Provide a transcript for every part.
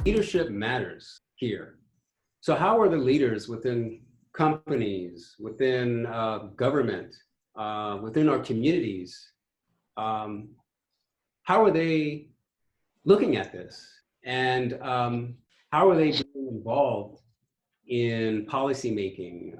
Leadership matters here. So how are the leaders within companies, within government, within our communities, how are they looking at this? And how are they being involved in policymaking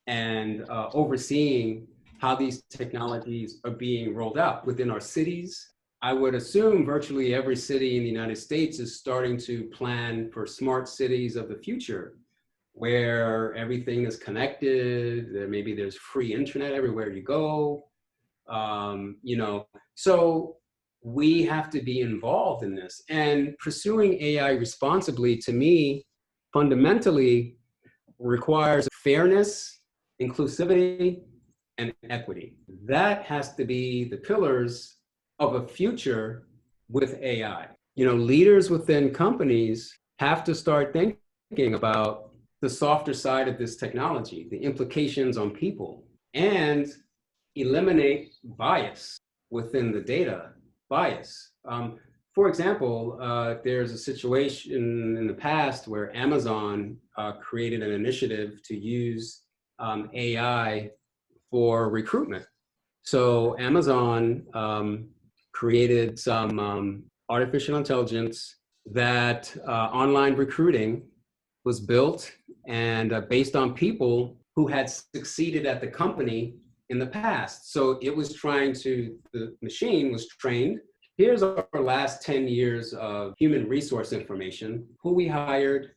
and overseeing how these technologies are being rolled out within our cities? I would assume virtually every city in the United States is starting to plan for smart cities of the future, where everything is connected, maybe there's free internet everywhere you go, so we have to be involved in this. And pursuing AI responsibly, to me, fundamentally requires fairness, inclusivity, and equity. That has to be the pillars of a future with AI. Leaders within companies have to start thinking about the softer side of this technology, the implications on people, and eliminate bias within the data, bias. For example, there's a situation in the past where Amazon created an initiative to use AI for recruitment. So Amazon created some artificial intelligence that online recruiting was built and based on people who had succeeded at the company in the past. So the machine was trained. Here's our last 10 years of human resource information, who we hired,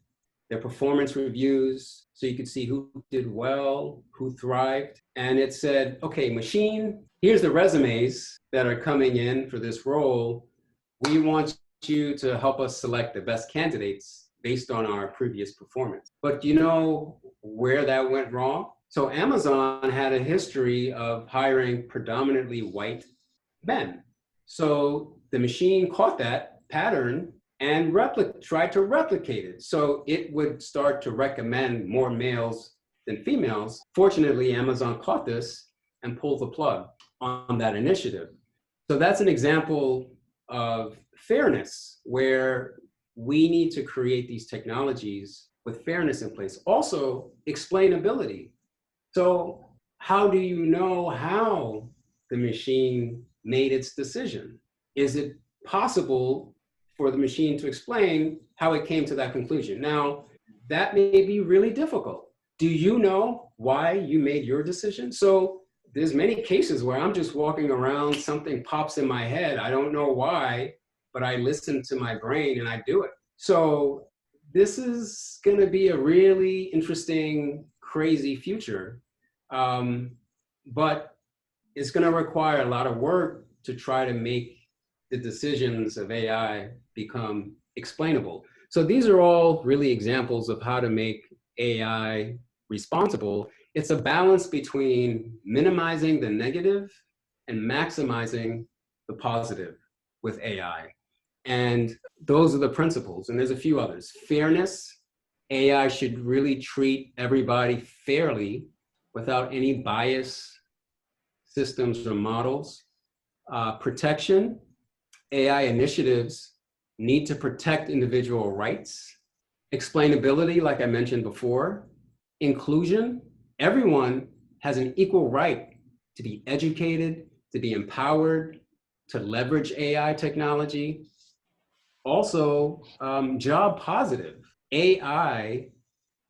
their performance reviews, so you could see who did well, who thrived. And it said, okay, machine, here's the resumes that are coming in for this role. We want you to help us select the best candidates based on our previous performance. But do you know where that went wrong? So Amazon had a history of hiring predominantly white men. So the machine caught that pattern and tried to replicate it. So it would start to recommend more males than females. Fortunately, Amazon caught this and pulled the plug on that initiative. So that's an example of fairness, where we need to create these technologies with fairness in place. Also, explainability. So how do you know how the machine made its decision? Is it possible for the machine to explain how it came to that conclusion? Now, that may be really difficult. Do you know why you made your decision? So there's many cases where I'm just walking around, something pops in my head, I don't know why, but I listen to my brain and I do it. So this is going to be a really interesting, crazy future. But it's going to require a lot of work to try to make the decisions of AI become explainable. So these are all really examples of how to make AI responsible. It's a balance between minimizing the negative and maximizing the positive with AI. And those are the principles. And there's a few others. Fairness. AI should really treat everybody fairly without any bias systems or models. Protection. AI initiatives need to protect individual rights. Explainability, like I mentioned before. Inclusion. Everyone has an equal right to be educated, to be empowered, to leverage AI technology. Also, job positive. AI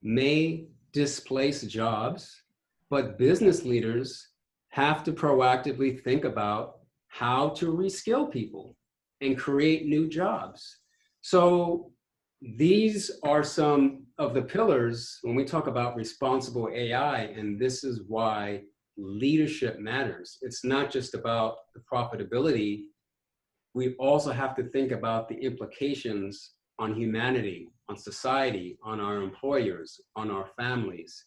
may displace jobs, but business leaders have to proactively think about how to reskill people and create new jobs. So these are some of the pillars when we talk about responsible AI, and this is why leadership matters. It's not just about the profitability. We also have to think about the implications on humanity, on society, on our employers, on our families.